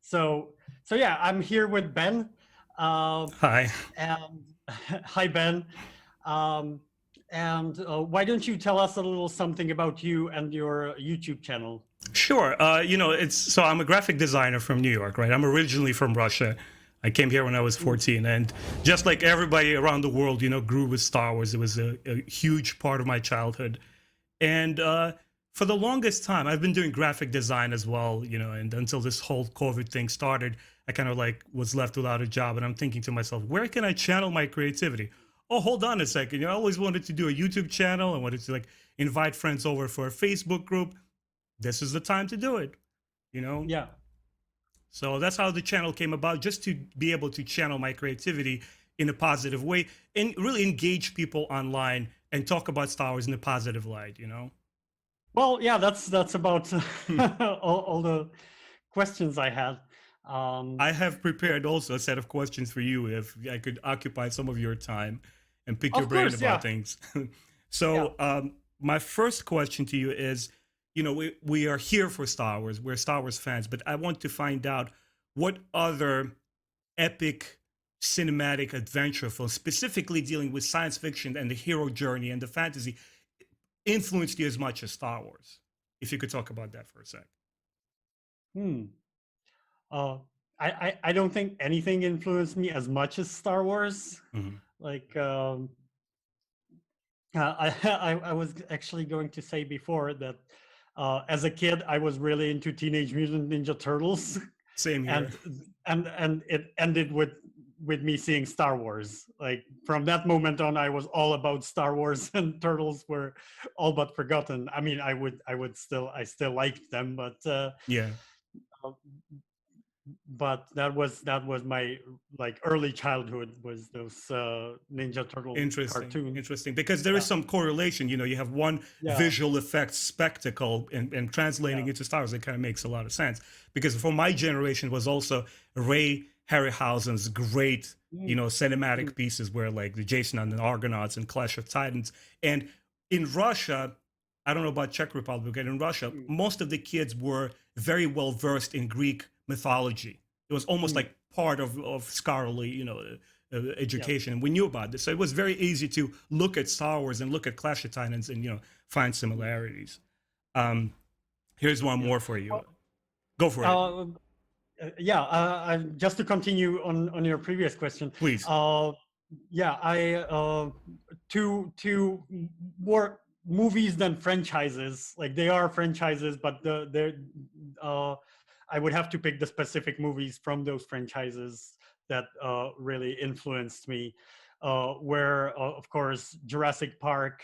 So so yeah, I'm here with Ben. Hi. And hi, Ben. Um, and why don't you tell us a little something about you and your YouTube channel? Sure. It's so I'm a graphic designer from New York, right? I'm originally from Russia. I came here when I was Mm. 14, and just like everybody around the world, grew with Star Wars. It was a huge part of my childhood, and for the longest time, I've been doing graphic design as well, and until this whole COVID thing started, I kind of like was left without a job, and I'm thinking to myself, where can I channel my creativity? Oh, hold on a second. I always wanted to do a YouTube channel. I wanted to like invite friends over for a Facebook group. This is the time to do it, you know? Yeah. So that's how the channel came about, just to be able to channel my creativity in a positive way and really engage people online and talk about Star Wars in a positive light. Well, yeah, that's about Hmm. all the questions I had. I have prepared also a set of questions for you if I could occupy some of your time and pick your Of brain course, about yeah, things. yeah. so, my first question to you is, we are here for Star Wars. We're Star Wars fans, but I want to find out what other epic cinematic adventure films, specifically dealing with science fiction and the hero journey and the fantasy, influenced you as much as Star Wars. If you could talk about that for a sec. Hmm. Uh, I don't think anything influenced me as much as Star Wars. Hmm. Like, I was actually going to say before that as a kid I was really into Teenage Mutant Ninja Turtles, Same here. and and it ended with me seeing Star Wars. Like from that moment on, I was all about Star Wars, and Turtles were all but forgotten. I mean, I still liked them, Yeah. uh, but that was my like early childhood was those Ninja Turtle Interesting, cartoons. interesting. Because there is Yeah, some correlation. You have one yeah, visual effects spectacle and translating yeah. into Star Wars. It kind of makes a lot of sense. Because for my generation was also Ray Harryhausen's great, Mm, mm, cinematic pieces where like the Jason and the Argonauts and Clash of Titans. And in Russia, I don't know about Czech Republic, but in Russia, mm, most of the kids were very well versed in Greek mythology. It was almost mm. like part of scholarly, Yeah. education, and we knew about this. So it was very easy to look at Star Wars and look at Clash of Titans and find Mm, similarities. Um, Here's one yeah. more for you. Well, Go for it, uh, yeah. Just to continue on your previous question. please. Uh, yeah. To more movies than franchises. Like they are franchises, but they're. Uh, I would have to pick the specific movies from those franchises that really influenced me. Where, of course, Jurassic Park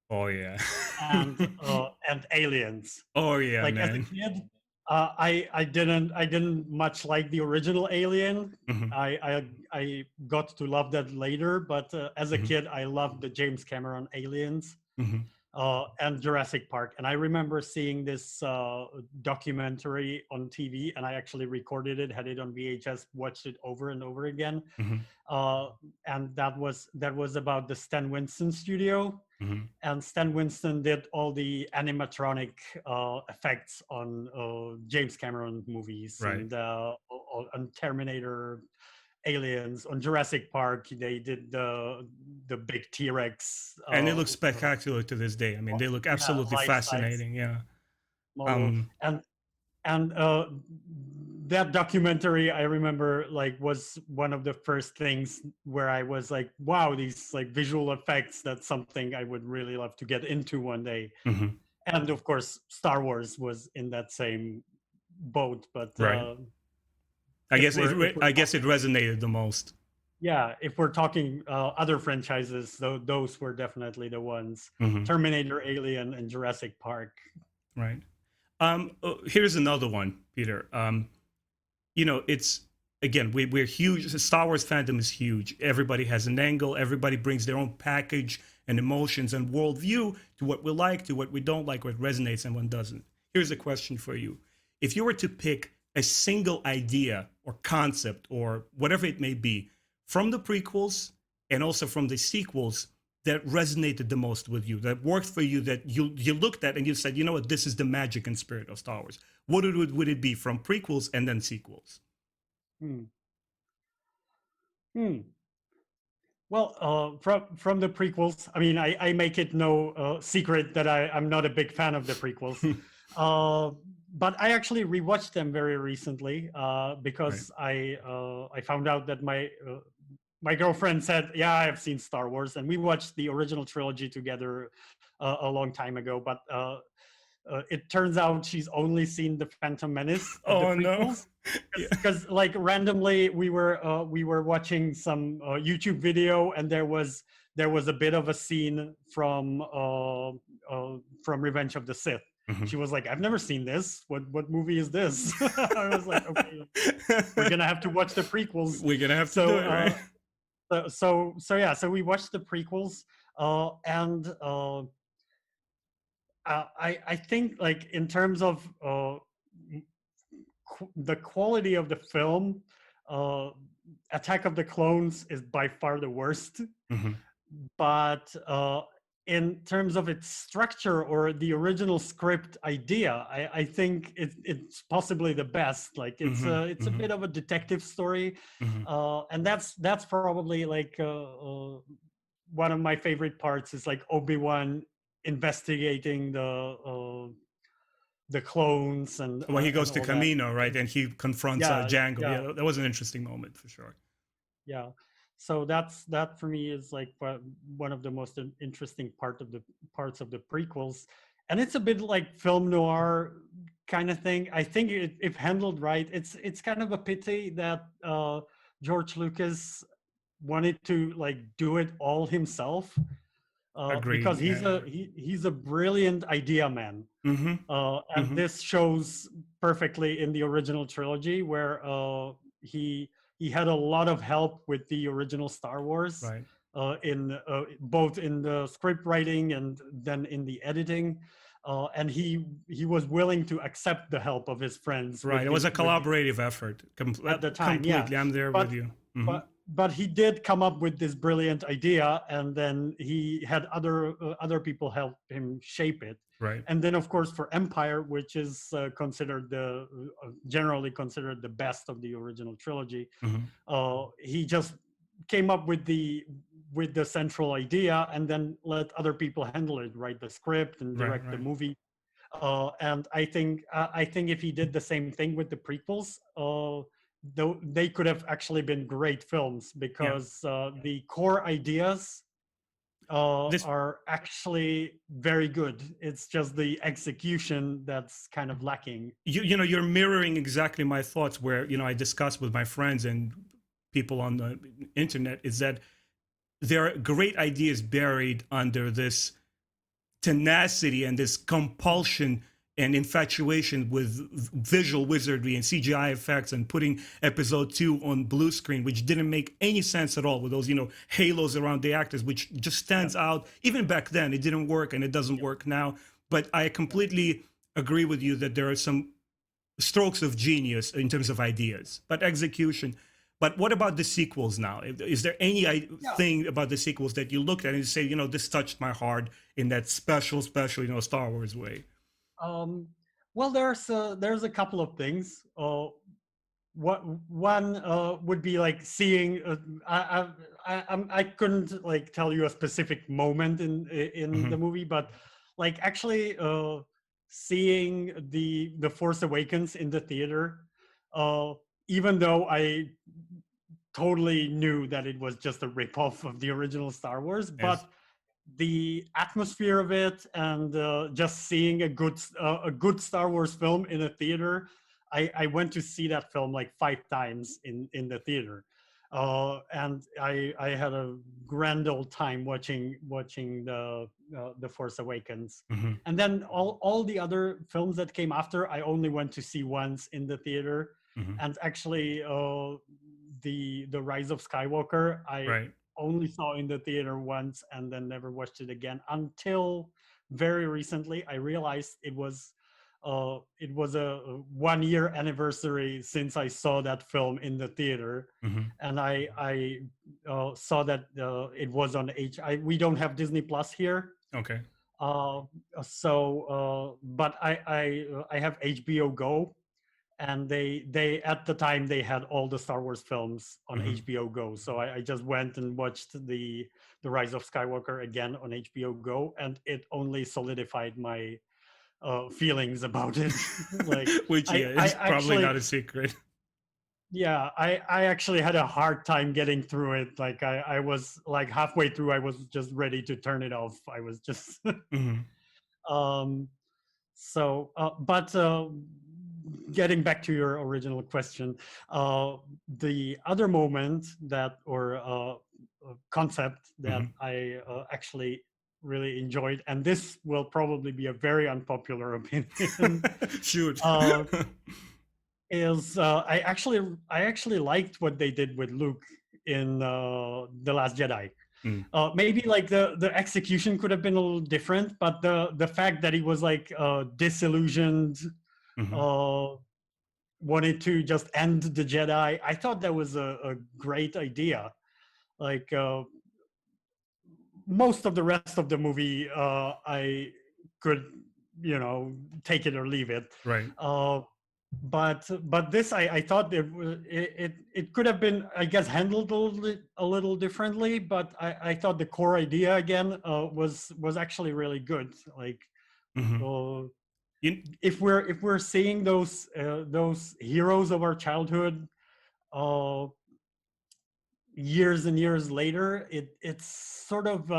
Oh yeah. and Aliens. Oh yeah, Like as a man. kid, I didn't much like the original Alien. Hmm. I got to love that later, but as a Hmm. kid, I loved the James Cameron Aliens Hmm. and Jurassic Park. And I remember seeing this documentary on TV, and I actually recorded it, had it on VHS, watched it over and over again. Hmm. Uh, and that was about the Stan Winston studio, Hmm. and Stan Winston did all the animatronic effects on James Cameron movies Right. and on Terminator, Aliens, on Jurassic Park. They did the big T-Rex And it looks spectacular to this day. I mean, they look yeah, absolutely life size fascinating. Yeah. model, Um, and that documentary I remember like was one of the first things where I was like, wow, these like visual effects, that's something I would really love to get into one day. mhm. And of course Star Wars was in that same boat, but Right. if we're I guess it talking, resonated the most. yeah, if we're talking other franchises, those were definitely the ones: Hmm. Terminator, Alien, and Jurassic Park. Right. Here's another one, Peter. It's again, we're huge. The Star Wars fandom is huge. Everybody has an angle. Everybody brings their own package and emotions and worldview to what we like, to what we don't like, what resonates and what doesn't. Here's a question for you: if you were to pick a single idea or concept or whatever it may be from the prequels and also from the sequels that resonated the most with you, that worked for you, that you looked at and you said, you know what, this is the magic and spirit of Star Wars. what would it be from prequels and then sequels? Hmm. Hmm. Well, from the prequels, I mean, I make it no secret that I'm not a big fan of the prequels, uh, but I actually rewatched them very recently Right. because I found out that my girlfriend said, "Yeah, I have seen Star Wars," and we watched the original trilogy together a long time ago. But it turns out she's only seen the Phantom Menace of the Oh no. prequels Yeah. because like randomly we were watching some YouTube video and there was a bit of a scene from Revenge of the Sith. Mhm. She was like, "I've never seen this. What movie is this?" I was like, "Okay, we're gonna have to watch the prequels." We're gonna have to do So it, right? yeah, so we watched the prequels, and I think like in terms of the quality of the film, uh, Attack of the Clones is by far the worst. Mhm. But in terms of its structure or the original script idea, I think it's possibly the best. Like Mhm. it's a Mhm. bit of a detective story, Mhm. and that's probably like one of my favorite parts is like Obi-Wan investigating the clones When he and goes to all that. Camino, right, and he confronts Yeah, Django. yeah, Yeah, that was an interesting moment for sure. yeah. So that for me is like one of the most interesting parts of the prequels, and it's a bit like film noir kind of thing. I think if handled right, it's kind of a pity that George Lucas wanted to like do it all himself, Agreed. because Yeah. he's a brilliant idea man. Mhm. And Mhm. this shows perfectly in the original trilogy where he had a lot of help with the original Star Wars, Right. in both in the script writing and then in the editing, and he was willing to accept the help of his friends Right. It was a with the collaborative effort. at the time, yeah. Completely. I'm there with But you. Mhm. but he did come up with this brilliant idea, and then he had other people help him shape it. Right. And then, of course, for Empire, which is considered the generally considered the best of the original trilogy, Mhm. he just came up with the central idea, and then let other people handle it, write the script and Right. direct the Right. movie. And I think if he did the same thing with the prequels, though they could have actually been great films, Yeah. because the core ideas This are actually very good. It's just the execution that's kind of lacking. you know you're mirroring exactly my thoughts where I discuss with my friends and people on the internet is that there are great ideas buried under this tenacity and this compulsion and infatuation with visual wizardry and CGI effects and putting episode 2 on blue screen, which didn't make any sense at all with those, halos around the actors, which just Yeah, stands out. Even back then, it didn't work and it doesn't yeah, work now. But I yeah. completely agree with you that there are some strokes of genius in terms of ideas, but execution. But what about the sequels now? Is there any Yeah. thing about the sequels that you looked at and you say, this touched my heart in that special, Star Wars way? Um, well, there's a couple of things. What one would be like seeing. I couldn't like tell you a specific moment in the Hmm. movie, but like actually seeing the Force Awakens in the theater, uh, even though I totally knew that it was just a ripoff of the original Star Wars, Yes. but the atmosphere of it and just seeing a good Star Wars film in a theater. I went to see that film like 5 times in the theater, and I had a grand old time watching the Force Awakens. Hmm. And then all the other films that came after, I only went to see once in the theater. Hmm. And actually, the Rise of Skywalker, I Right. only saw in the theater once and then never watched it again until very recently. I realized it was a 1 year anniversary since I saw that film in the theater, Hmm. and I saw that it was on H. We don't have Disney Plus here, Okay. Uh, but I have HBO Go, and they at the time they had all the Star Wars films on Hmm. HBO Go. So I just went and watched the Rise of Skywalker again on HBO Go, and it only solidified my feelings about it. Like Which, yeah, I is probably actually, not a secret. yeah, I actually had a hard time getting through it. Like I was like halfway through, I was just ready to turn it off. I was just Hmm. um but getting back to your original question, the other moment that or concept that Hmm. I actually really enjoyed, and this will probably be a very unpopular opinion, Shoot. uh, is I actually liked what they did with Luke in the Last Jedi. Mm. Maybe like the execution could have been a little different, but the fact that he was like disillusioned, Hmm. uh, wanted to just end the Jedi, I thought that was a great idea. Like most of the rest of the movie, I could, you know, take it or leave it. Right. Uh, but this I thought it could have been, I guess, handled a little differently, but I thought the core idea again was actually really good. Like Hmm. uh, You, if we're seeing those heroes of our childhood uh, years and years later, it's sort of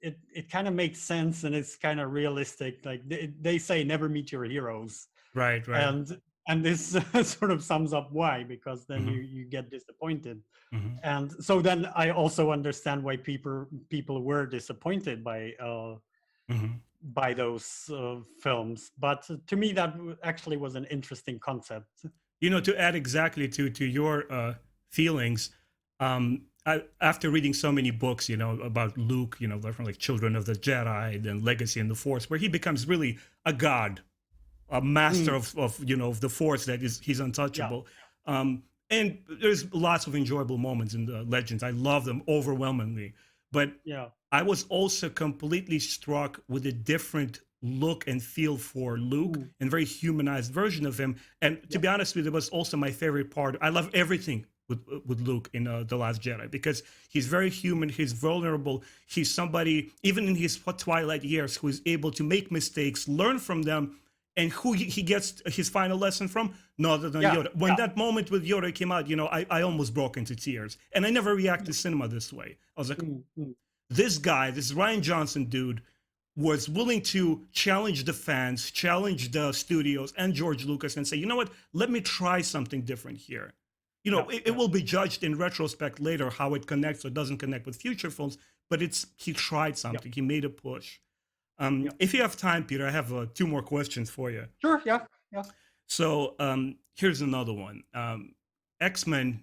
it kind of makes sense, and it's kind of realistic. Like they say, never meet your heroes, right, right. and this sort of sums up why, because then Hmm. you get disappointed. Hmm. And so then I also understand why people were disappointed Hmm. by those films. But to me, that actually was an interesting concept. To add exactly to your feelings, after reading so many books, about Luke, from like Children of the Jedi, then Legacy and the Force, where he becomes really a god, a master Mm, of the Force, that is he's yeah, untouchable. And there's lots of enjoyable moments in the Legends. I love them overwhelmingly, but yeah, I was also completely struck with a different look and feel for Luke, mm, and very humanized version of him. And to yeah, be honest with you, it was also my favorite part. I love everything with Luke in The Last Jedi, because he's very human, he's vulnerable, he's somebody, even in his twilight years, who is able to make mistakes, learn from them, and who he gets his final lesson from, no other than yeah, Yoda. When yeah. that moment with Yoda came out, I almost broke into tears. And I never react to cinema this way. I was like, Mm, mm, this guy, this Ryan Johnson dude, was willing to challenge the fans, challenge the studios and George Lucas, and say, you know what, let me try something different here. yeah, It yeah, will be judged in retrospect later how it connects or doesn't connect with future films, but he tried yeah, something, he made a push. yeah. If you have time, Peter, I have two more questions for you. Sure, yeah, yeah. So here's another one. X-Men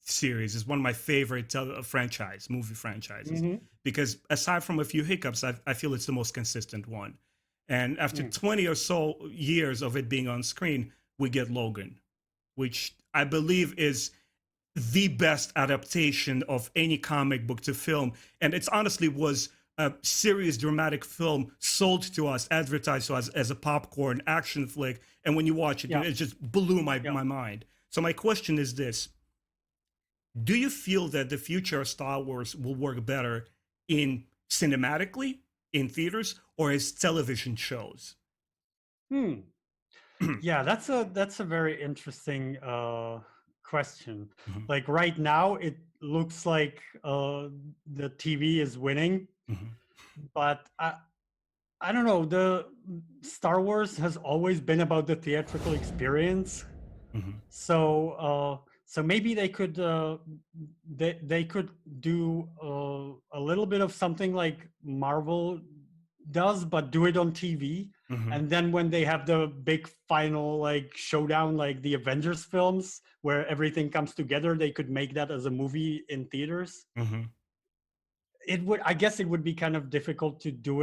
series is one of my favorite movie franchises, Hmm. because aside from a few hiccups, I feel it's the most consistent one. And after Mm, 20 or so years of it being on screen, we get Logan, which I believe is the best adaptation of any comic book to film. And it's honestly was a serious dramatic film sold to us, advertised to us as a popcorn action flick. And when you watch it, yeah, it just blew yeah. my mind. So my question is this: do you feel that the future of Star Wars will work better in cinematically in theaters or as television shows? Hmm. Yeah, that's a very interesting question. Mhm, Like right now, it looks like the TV is winning, mhm, but I don't know. The Star Wars has always been about the theatrical experience. mhm, So maybe they could do a little bit of something like Marvel does, but do it on TV. mhm, And then when they have the big final like showdown, like the Avengers films, where everything comes together, they could make that as a movie in theaters. mhm. It would, I guess it would be kind of difficult to do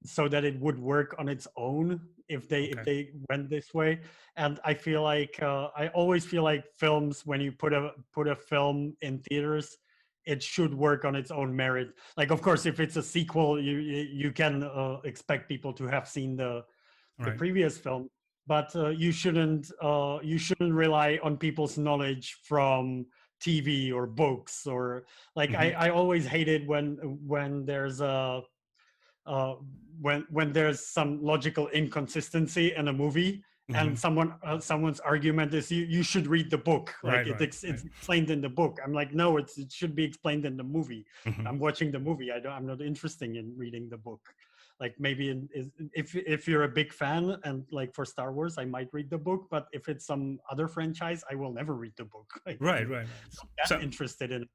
so that it would work on its own if Okay. they went this way. And I feel like I always feel like films, when you put a film in theaters, it should work on its own merit. Like, of course, if it's a sequel, you can expect people to have seen the Right. previous film, but you shouldn't rely on people's knowledge from TV or books, or like I always hated when there's a when there's some logical inconsistency in a movie, and someone's argument is you should read the book, like it's explained in the book. I'm like, no, it should be explained in the movie. I'm watching the movie. I'm not interested in reading the book. Like, maybe if you're a big fan, and like for Star Wars, I might read the book, but if it's some other franchise, I will never read the book. Like, Right. I'm not that interested in it.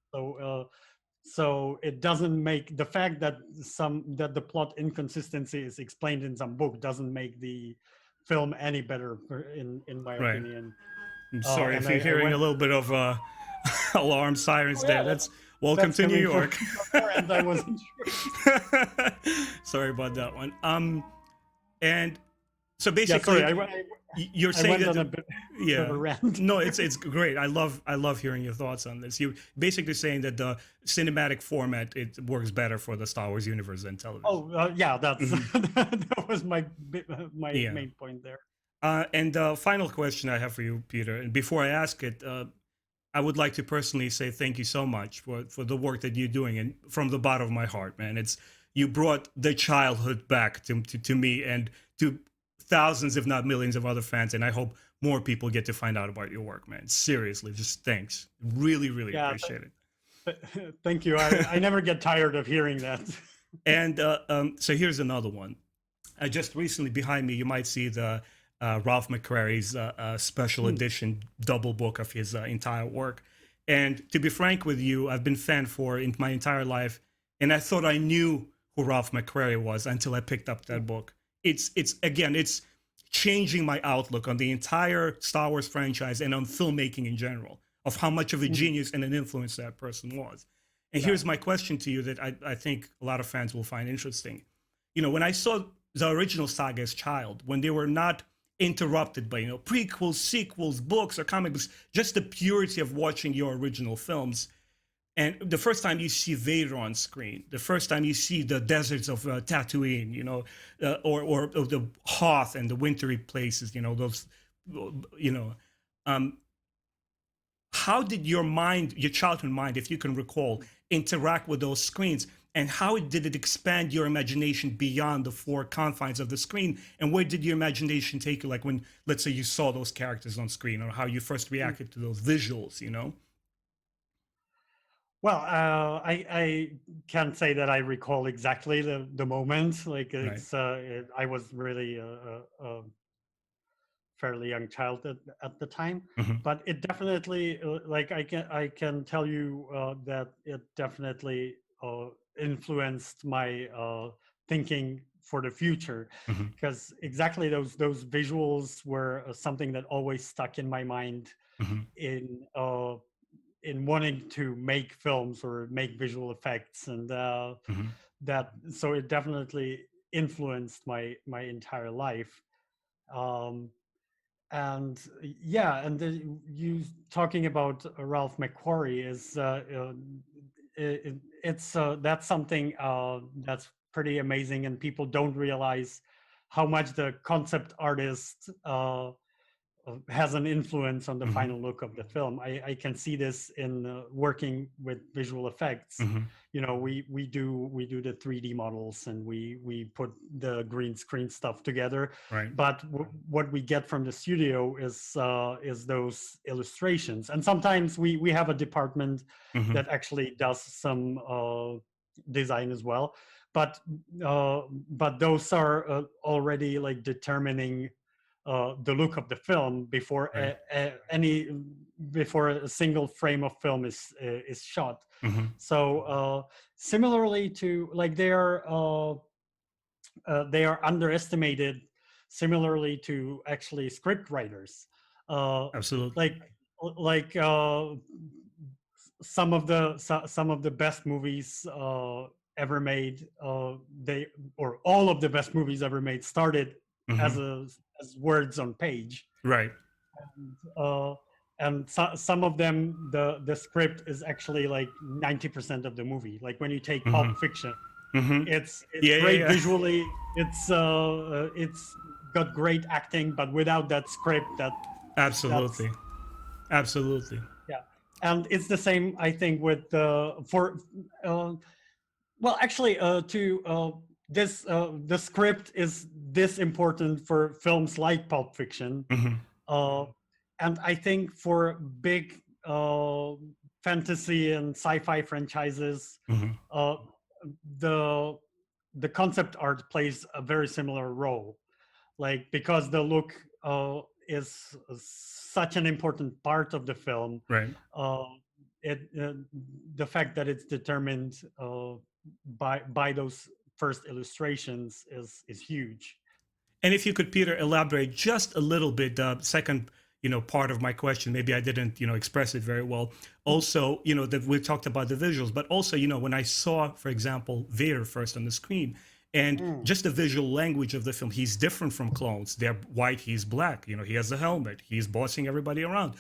So it doesn't make the fact that the plot inconsistency is explained in some book doesn't make the film any better, in my opinion. I'm sorry if you're hearing a little bit of alarm sirens there. That's welcome to New York. And I wasn't sure. Sorry about that one. And so basically, you're saying that no, it's great. I love hearing your thoughts on this. You're basically saying that the cinematic format, it works better for the Star Wars universe than television. Oh yeah, that's that was my main point there. And the final question I have for you, Peter, and before I ask it, I would like to personally say thank you so much for the work that you're doing, and from the bottom of my heart, man. You brought the childhood back to me and to thousands, if not millions, of other fans, and I hope more people get to find out about your work, man. Seriously, just thanks. Really, really appreciate it. Thank you. I never get tired of hearing that. And so here's another one. Just recently, behind me, you might see the Ralph McQuarrie's special edition double book of his entire work. And to be frank with you, I've been a fan for my entire life, and I thought I knew who Ralph McQuarrie was until I picked up that book. It's changing my outlook on the entire Star Wars franchise and on filmmaking in general, of how much of a genius and an influence that person was. And here's my question to you that I think a lot of fans will find interesting. You know, when I saw the original Saga as a child, when they were not interrupted by, prequels, sequels, books, or comic books, just the purity of watching your original films. And the first time you see Vader on screen, the first time you see the deserts of Tatooine, or the Hoth and the wintry places, those, how did your childhood mind, if you can recall, interact with those screens? And how did it expand your imagination beyond the four confines of the screen? And where did your imagination take you, like when, let's say, you saw those characters on screen, or how you first reacted to those visuals, Well, I can't say that I recall exactly the moment. Like, I was really a fairly young child at the time, but it definitely, like, I can tell you that it definitely influenced my thinking for the future, because exactly those visuals were something that always stuck in my mind in wanting to make films or make visual effects, and so it definitely influenced my entire life. And you talking about Ralph McQuarrie is that's something that's pretty amazing, and people don't realize how much the concept artist has an influence on the final look of the film. I can see this in working with visual effects. We do the 3D models, and we put the green screen stuff together. Right. But what we get from the studio is those illustrations, and sometimes we have a department that actually does some design as well. But those are already like determining the look of the film before before a single frame of film is shot. So similarly to, like, they are underestimated, similarly to actually script writers. Absolutely. Like some of the best movies ever made, or all of the best movies ever made started as words on page. Right. some of them, the script is actually like 90% of the movie. Like when you take Mm-hmm. Pulp Fiction, Mm-hmm. it's Yeah, great yeah, yeah. visually. It's got great acting, but without that script, that's Absolutely. Absolutely. yeah. And it's the same, I think, with for uh, well, actually, to this the script is this important for films like Pulp Fiction, Mm-hmm. uh, and I think for big fantasy and sci-fi franchises, Mm-hmm. uh, the the concept art plays a very similar role. Like because the look is such an important part of the film, Right. uh, it the fact that it's determined by those first illustrations is huge. And if you could, Peter, elaborate just a little bit, the second, part of my question, maybe I didn't, express it very well. Also, that we talked about the visuals, but also, when I saw, for example, Vader first on the screen, and Mm. just the visual language of the film, he's different from clones. They're white, he's black. He has a helmet, he's bossing everybody around.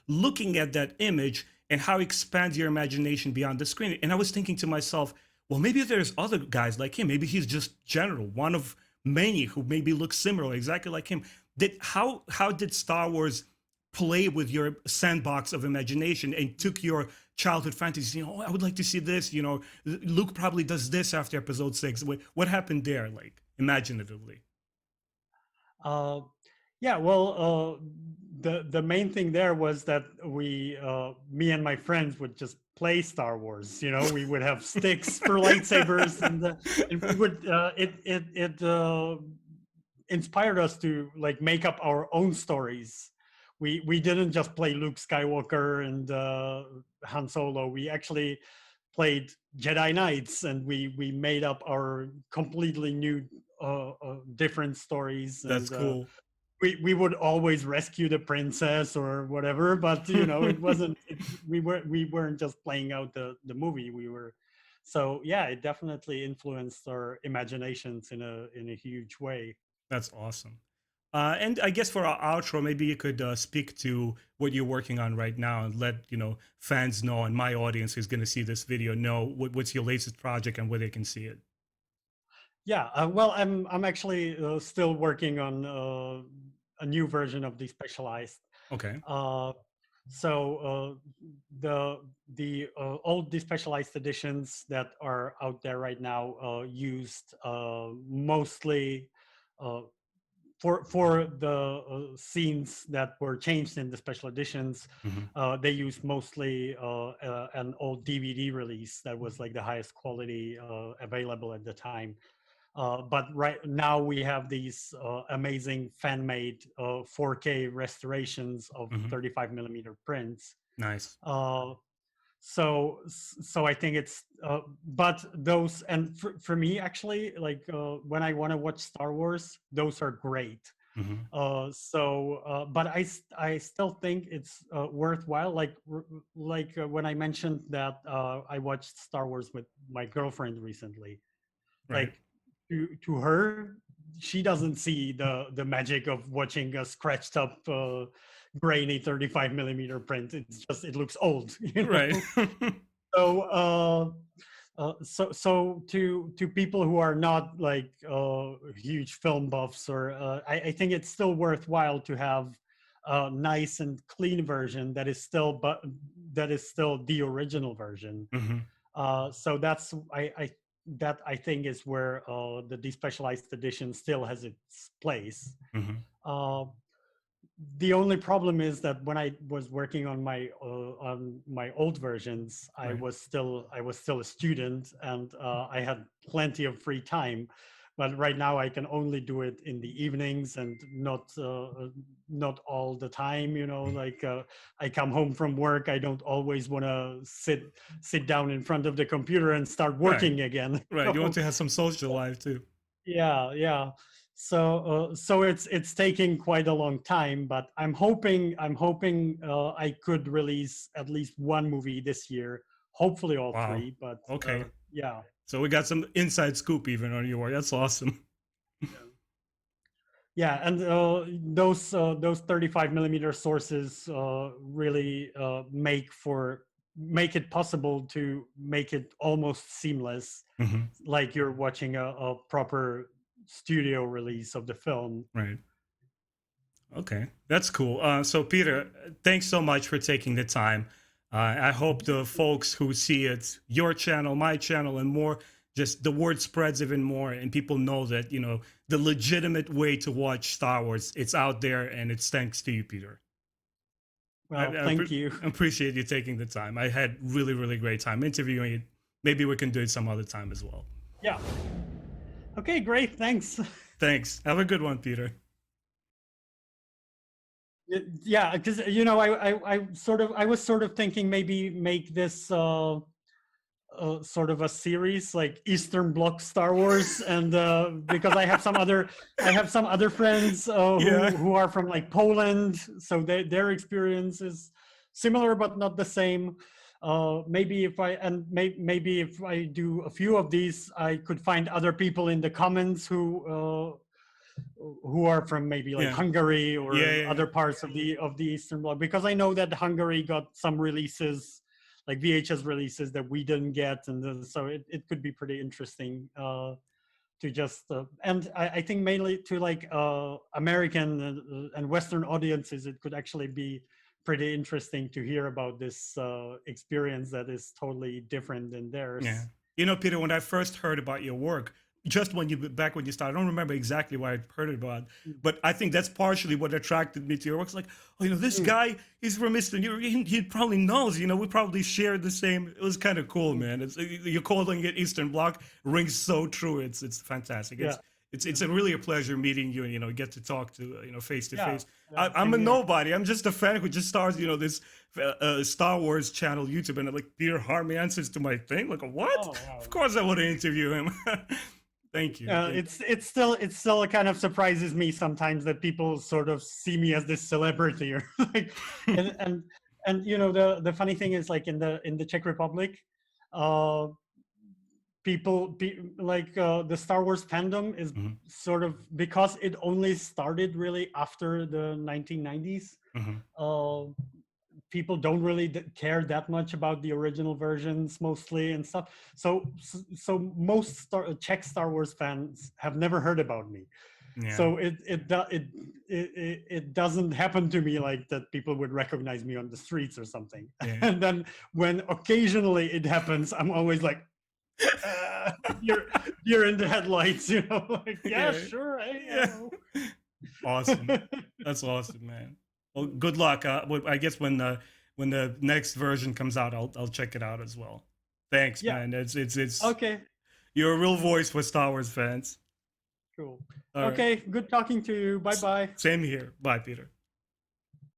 Looking at that image and how it expands your imagination beyond the screen. And I was thinking to myself, well, maybe there's other guys like him. Maybe he's just general, one of many who maybe look similar, exactly like him. How did Star Wars play with your sandbox of imagination and took your childhood fantasies? I would like to see this. Luke probably does this after Episode 6. What happened there, like imaginatively? Uh, yeah, well, the main thing there was that me and my friends would just play Star Wars. We would have sticks for lightsabers, and we would it inspired us to like make up our own stories. We didn't just play Luke Skywalker and Han Solo. We actually played Jedi Knights, and we made up our completely new, different stories, That's and cool. we would always rescue the princess or whatever. But it wasn't. We weren't just playing out the movie. We were. So yeah, it definitely influenced our imaginations in a huge way. That's awesome. And I guess for our outro, maybe you could speak to what you're working on right now and let fans know, and my audience who's going to see this video know what's your latest project and where they can see it. Yeah, well, I'm actually still working on a new version of Despecialized. Okay. Uh, so the old Despecialized editions that are out there right now used mostly uh, for the scenes that were changed in the special editions. Hmm. They used mostly an old DVD release that was like the highest quality available at the time. But right now we have these amazing fan-made 4K restorations of Hmm. 35 millimeter prints. Nice. Uh, so I think it's but those, and for me actually, like when I want to watch Star Wars, those are great. Hmm. But I still think it's worthwhile. Like when I mentioned that I watched Star Wars with my girlfriend recently, Right. like to her, she doesn't see the magic of watching a scratched up grainy 35 millimeter print. It's just, it looks old. Right. So so to people who are not like huge film buffs, or I think it's still worthwhile to have a nice and clean version that is still the original version. Hmm. So that I think is where the despecialized edition still has its place. Hmm. Uh, the only problem is that when I was working on my old versions, Right. I was still a student, and I had plenty of free time. But right now I can only do it in the evenings, and not all the time. Like I come home from work, I don't always want to sit down in front of the computer and start Right. working again. Right. You want to have some social life too. Yeah, yeah. So it's taking quite a long time, but I'm hoping I could release at least one movie this year. Hopefully all Wow. three, but Okay. yeah. So we got some inside scoop even on your work. That's awesome. Yeah. Yeah, and those 35 millimeter sources really make it possible to make it almost seamless, Hmm. like you're watching a proper studio release of the film. Right. Okay, that's cool. So, Peter, thanks so much for taking the time. I hope the folks who see it, your channel, my channel, and more, just the word spreads even more, and people know that the legitimate way to watch Star Wars. It's out there, and it's thanks to you, Peter. Well, thank you. I appreciate you taking the time. I had really, really great time interviewing you. Maybe we can do it some other time as well. Yeah. Okay, great. Thanks. Thanks. Have a good one, Peter. Yeah, because I was sort of thinking maybe make this sort of a series like Eastern Bloc Star Wars, and because I have some other friends Yeah. who are from like Poland, so their experience is similar but not the same. Maybe maybe if I do a few of these, I could find other people in the comments who are from maybe like Yeah. Hungary Yeah. or Yeah. other parts of the Eastern Bloc, because I know that Hungary got some releases, like VHS releases that we didn't get, and so it could be pretty interesting to just and I think mainly to like American and Western audiences, it could actually be pretty interesting to hear about this experience that is totally different than Yeah. theirs. Peter, when I first heard about your work, just back when you started, I don't remember exactly why I heard it about, but I think that's partially what attracted me to your work. It's like, oh, this guy, he's from Eastern Europe. He probably knows, we probably share the same. It was kind of cool, man. You're calling it Eastern Bloc rings so true. It's fantastic. Yeah. It's a really a pleasure meeting you and get to talk to face to face. Yeah, I'm same a here. nobody. I'm just a fan who just starts this Star Wars channel YouTube, and I'm like, Peter Harmy answers to my thing. Like, what? Oh, wow. Of course I want to interview him. Thank you. It's still kind of surprises me sometimes that people sort of see me as this celebrity, or like, and the funny thing is, like in the Czech Republic, uh, like the Star Wars fandom is Mhm. sort of, because it only started really after the 1990s. Mhm. People don't really care that much about the original versions mostly and stuff. So most Czech Star Wars fans have never heard about me. Yeah. So it doesn't happen to me like that people would recognize me on the streets or something. Yeah. And then when occasionally it happens, I'm always like, you're in the headlights, like, yeah, sure. Awesome. That's awesome, man. Well, good luck. I guess when the next version comes out, I'll check it out as well. Thanks, man. It's okay. You're a real voice for Star Wars fans. Cool. All okay, right. Good talking to you. Bye-bye. Same here. Bye, Peter.